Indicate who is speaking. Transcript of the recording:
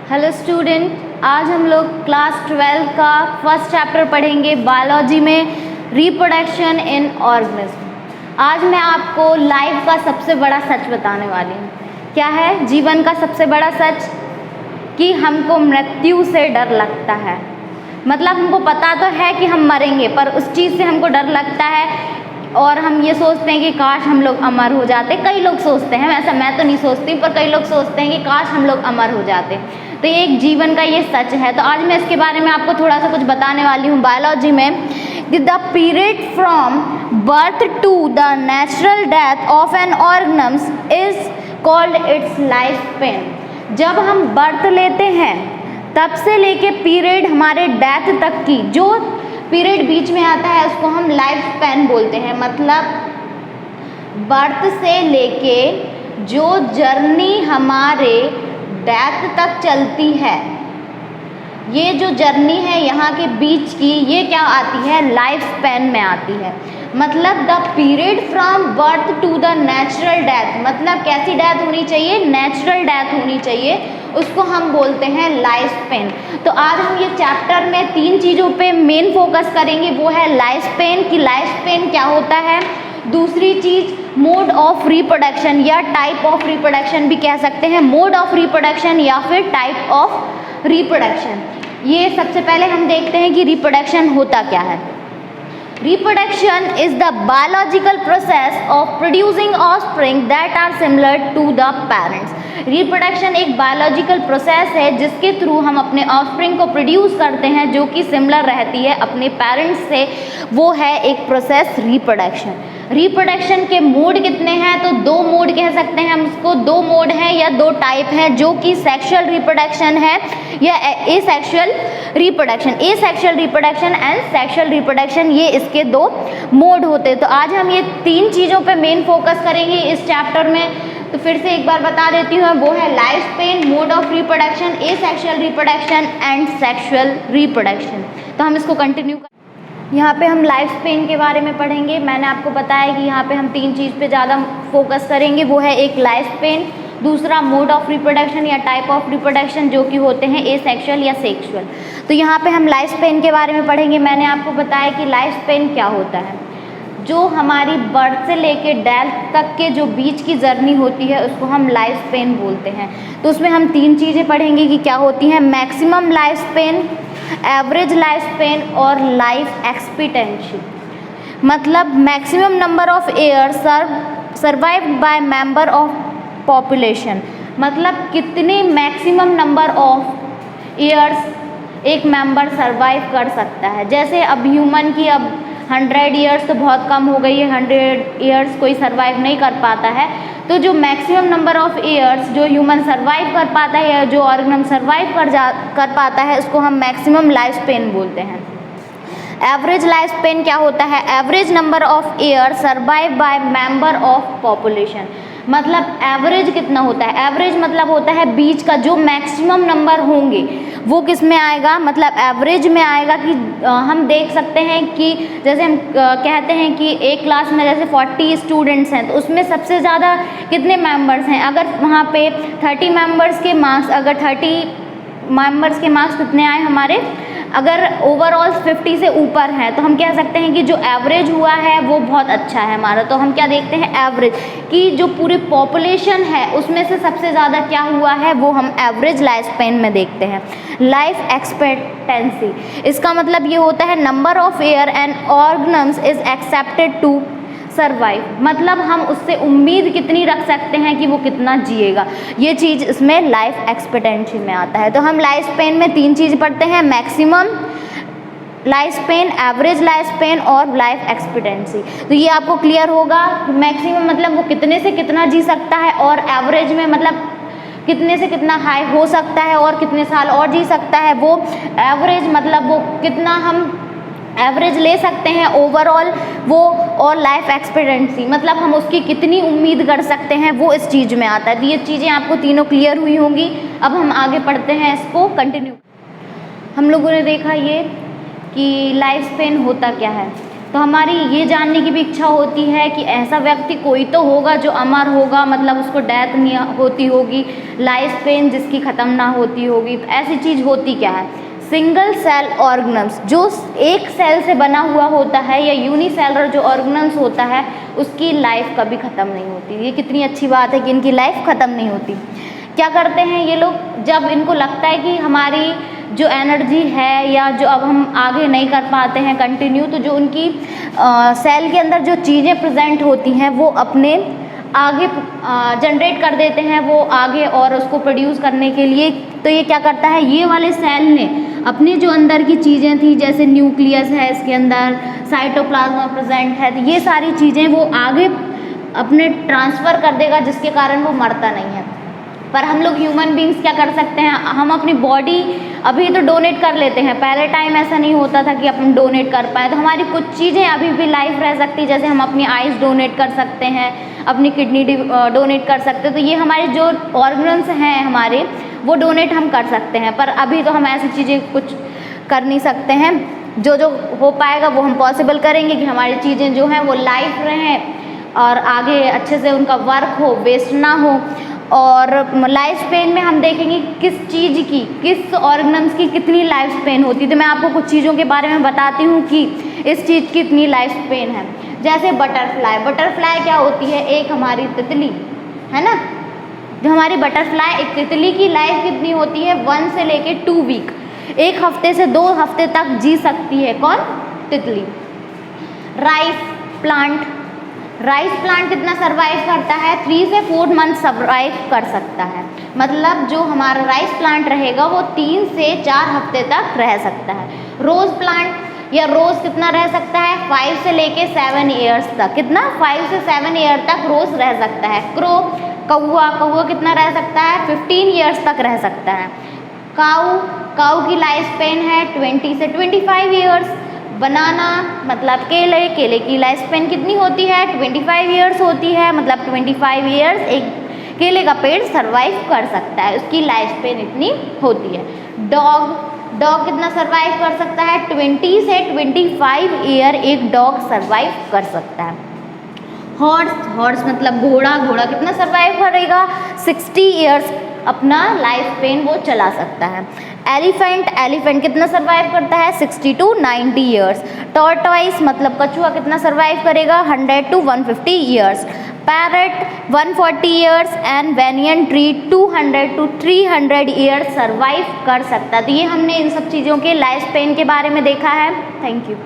Speaker 1: Hello student, आज हम लोग क्लास 12 का फर्स्ट चैप्टर पढ़ेंगे बायोलॉजी में रिप्रोडक्शन इन ऑर्गेनिज्म। आज मैं आपको लाइफ का सबसे बड़ा सच बताने वाली हूँ। क्या है जीवन का सबसे बड़ा सच? कि हमको मृत्यु से डर लगता है। मतलब हमको पता तो है कि हम मरेंगे, पर उस चीज़ से हमको डर लगता है और हम ये सोचते हैं कि काश हम लोग अमर हो जाते। कई लोग सोचते हैं, वैसा मैं तो नहीं सोचती, पर कई लोग सोचते हैं कि काश हम लोग अमर हो जाते। तो ये एक जीवन का ये सच है। तो आज मैं इसके बारे में आपको थोड़ा सा कुछ बताने वाली हूँ बायोलॉजी में। The period from birth to the natural death of an organism is called its life span. जब हम बर्थ लेते हैं तब से लेके पीरियड हमारे डेथ तक की जो पीरियड बीच में आता है उसको हम लाइफ स्पैन बोलते हैं। मतलब बर्थ से लेके जो जर्नी हमारे डेथ तक चलती है, ये जो जर्नी है यहाँ के बीच की, ये क्या आती है? लाइफ स्पैन में आती है। मतलब the period from birth to the natural death, मतलब कैसी डेथ होनी चाहिए? नेचुरल डेथ होनी चाहिए, उसको हम बोलते हैं लाइफ स्पैन। तो आज हम ये चैप्टर में 3 चीज़ों पे मेन फोकस करेंगे। वो है लाइफ स्पैन, कि लाइफ स्पैन क्या होता है। दूसरी चीज़ मोड ऑफ रिप्रोडक्शन या टाइप ऑफ रिप्रोडक्शन भी कह सकते हैं, मोड ऑफ रिप्रोडक्शन या फिर टाइप ऑफ रिप्रोडक्शन। ये सबसे पहले हम देखते हैं कि रिप्रोडक्शन होता क्या है। Reproduction is the biological process of producing offspring that are similar to the parents. Reproduction एक बायोलॉजिकल प्रोसेस है जिसके थ्रू हम अपने ऑफस्प्रिंग को प्रोड्यूस करते हैं जो कि सिमिलर रहती है अपने पेरेंट्स से। वो है एक प्रोसेस रिप्रोडक्शन। रिप्रोडक्शन के मोड कितने हैं? तो 2 मोड कह सकते हैं हम इसको। 2 मोड हैं या 2 टाइप हैं, जो कि सेक्सुअल रिप्रोडक्शन है या asexual reproduction. Asexual reproduction and sexual reproduction, ये इसके 2 मोड होते हैं। तो आज हम ये 3 चीज़ों पे मेन फोकस करेंगे इस चैप्टर में। तो फिर से एक बार बता देती हूँ, वो है life span, mode of reproduction, asexual reproduction and sexual reproduction. तो हम इसको कंटिन्यू यहाँ पे हम लाइफ स्पैन के बारे में पढ़ेंगे। मैंने आपको बताया कि यहाँ पे हम 3 चीज़ पे ज़्यादा फोकस करेंगे। वो है एक लाइफ स्पैन, दूसरा मोड ऑफ रिप्रोडक्शन या टाइप ऑफ रिप्रोडक्शन, जो कि होते हैं एसेक्सुअल या सेक्सुअल। तो यहाँ पे हम लाइफ स्पैन के बारे में पढ़ेंगे। मैंने आपको बताया कि लाइफ स्पैन क्या होता है। जो हमारी बर्थ से लेके डेथ तक के जो बीच की जर्नी होती है उसको हम लाइफ स्पैन बोलते हैं। तो उसमें हम 3 चीज़ें पढ़ेंगे कि क्या होती हैं। Maximum life span, average life span और लाइफ एक्सपेक्टेंसी। मतलब maximum number of years survived by member of population, मतलब कितने मैक्सिमम नंबर ऑफ ईयर्स एक मेंबर सर्वाइव कर सकता है। जैसे अब ह्यूमन की अब 100 ईयर्स तो बहुत कम हो गई है, 100 ईयर्स कोई सर्वाइव नहीं कर पाता है। तो जो मैक्सिमम नंबर ऑफ ईयर्स जो ह्यूमन सर्वाइव कर पाता है या जो ऑर्गेनिज्म सर्वाइव कर पाता है उसको हम मैक्सिमम लाइफ स्पैन बोलते हैं। एवरेज लाइफ स्पैन क्या होता है? Average number of year survive by member of population. मतलब एवरेज कितना होता है? एवरेज मतलब होता है बीच का जो मैक्सिमम नंबर होंगे वो किस में आएगा? मतलब एवरेज में आएगा। कि हम देख सकते हैं कि जैसे हम कहते हैं कि एक क्लास में जैसे 40 स्टूडेंट्स हैं तो उसमें सबसे ज़्यादा कितने मेंबर्स हैं? अगर वहाँ पे 30 मेंबर्स के मार्क्स, अगर 30 मेंबर्स के मार्क्स कितने आए हमारे, अगर ओवरऑल 50 से ऊपर है तो हम कह सकते हैं कि जो एवरेज हुआ है वो बहुत अच्छा है हमारा। तो हम क्या देखते हैं? एवरेज, कि जो पूरी पॉपुलेशन है उसमें से सबसे ज़्यादा क्या हुआ है वो हम एवरेज लाइफ स्पैन में देखते हैं। लाइफ एक्सपेक्टेंसी, इसका मतलब ये होता है number of year an organism is accepted to survive. मतलब हम उससे उम्मीद कितनी रख सकते हैं कि वो कितना जिएगा, ये चीज़ इसमें लाइफ एक्सपेक्टेंसी में आता है। तो हम लाइफ स्पैन में 3 चीज़ पढ़ते हैं, maximum life span, average life span और लाइफ एक्सपेक्टेंसी। तो ये आपको क्लियर होगा। मैक्सिमम मतलब वो कितने से कितना जी सकता है, और एवरेज में मतलब कितने से कितना हाई हो सकता है और कितने साल और जी सकता है। वो एवरेज मतलब वो कितना हम एवरेज ले सकते हैं ओवरऑल वो, और लाइफ एक्सपेक्टेंसी मतलब हम उसकी कितनी उम्मीद कर सकते हैं, वो इस चीज़ में आता है। तो ये चीज़ें आपको तीनों क्लियर हुई होंगी। अब हम आगे पढ़ते हैं, इसको कंटिन्यू। हम लोगों ने देखा ये कि लाइफ स्पैन होता क्या है। तो हमारी ये जानने की भी इच्छा होती है कि ऐसा व्यक्ति कोई तो होगा जो अमर होगा, मतलब उसको डेथ नहीं होती होगी, लाइफ स्पेन जिसकी ख़त्म ना होती होगी। तो ऐसी चीज़ होती क्या है? सिंगल सेल ऑर्गेनम्स, जो एक सेल से बना हुआ होता है, या यूनिसेलर जो ऑर्गेनम्स होता है, उसकी लाइफ कभी ख़त्म नहीं होती। ये कितनी अच्छी बात है कि इनकी लाइफ ख़त्म नहीं होती। क्या करते हैं ये लोग, जब इनको लगता है कि हमारी जो एनर्जी है, या जो अब हम आगे नहीं कर पाते हैं कंटिन्यू, तो जो उनकी सेल के अंदर जो चीज़ें प्रेजेंट होती हैं वो अपने आगे जनरेट कर देते हैं वो आगे, और उसको प्रोड्यूस करने के लिए। तो ये क्या करता है, ये वाले सेल ने अपने जो अंदर की चीज़ें थी, जैसे न्यूक्लियस है, इसके अंदर साइटोप्लाज्मा प्रेजेंट है, तो ये सारी चीज़ें वो आगे अपने ट्रांसफ़र कर देगा, जिसके कारण वो मरता नहीं है। पर हम लोग ह्यूमन बींग्स क्या कर सकते हैं, हम अपनी बॉडी अभी तो डोनेट कर लेते हैं, पहले टाइम ऐसा नहीं होता था कि अपन डोनेट कर पाए, तो हमारी कुछ चीज़ें अभी भी लाइफ रह सकती है, जैसे हम अपनी आइज़ डोनेट कर सकते हैं, अपनी किडनी डोनेट कर सकते हैं। तो ये हमारे जो ऑर्गन्स हैं हमारे, वो डोनेट हम कर सकते हैं, पर अभी तो हम ऐसी चीज़ें कुछ कर नहीं सकते हैं। जो जो हो पाएगा वो हम पॉसिबल करेंगे कि हमारी चीज़ें जो हैं वो लाइफ रहें और आगे अच्छे से उनका वर्क हो, वेस्ट ना हो। और लाइफ स्पेन में हम देखेंगे किस चीज़ की, किस ऑर्गेनम्स की कितनी लाइफ स्पेन होती है। तो मैं आपको कुछ चीज़ों के बारे में बताती हूँ कि इस चीज़ की इतनी लाइफ स्पेन है। जैसे बटरफ्लाई, बटरफ्लाई क्या होती है, एक हमारी तितली है ना, जो हमारी बटरफ्लाई, एक तितली की लाइफ कितनी होती है, 1 से लेके 2 वीक, 1 हफ्ते से 2 हफ्ते तक जी सकती है। कौन? तितली। राइस प्लांट, राइस प्लांट कितना सरवाइव करता है, 3 से 4 मंथ सरवाइव कर सकता है। मतलब जो हमारा राइस प्लांट रहेगा वो 3 से 4 हफ्ते तक रह सकता है। रोज़ प्लांट या रोज़ कितना रह सकता है, 5 से लेके 7 ईयर्स तक। कितना? 5 से 7 ईयर तक रोज़ रह सकता है। क्रो, कौवा, कौवा कितना रह सकता है, 15 ईयर्स तक रह सकता है। काऊ, काऊ की लाइफ स्पेन है 20 से 25 ईयर्स। बनाना मतलब केले, केले की लाइफ स्पेन कितनी होती है, 25 ईयर्स होती है। मतलब 25 ईयर्स एक केले का पेड़ सरवाइव कर सकता है, उसकी लाइफ स्पेन इतनी होती है। डॉग, डॉग कितना सरवाइव कर सकता है, 20 से 25 ईयर एक डॉग सरवाइव कर सकता है। हॉर्स, हॉर्स मतलब घोड़ा, घोड़ा कितना सरवाइव करेगा, 60 ईयर्स अपना लाइफ स्पेन वो चला सकता है। एलिफेंट, एलिफेंट कितना सरवाइव करता है, 60 to 90 ईयर्स। टॉर्टॉइस मतलब कछुआ कितना सरवाइव करेगा, 100 to 150 years. Parrot 140 years and banyan tree 200 to 300 years survive कर सकता है। तो ये हमने इन सब चीज़ों के लाइफ स्पेन के बारे में देखा है। Thank you.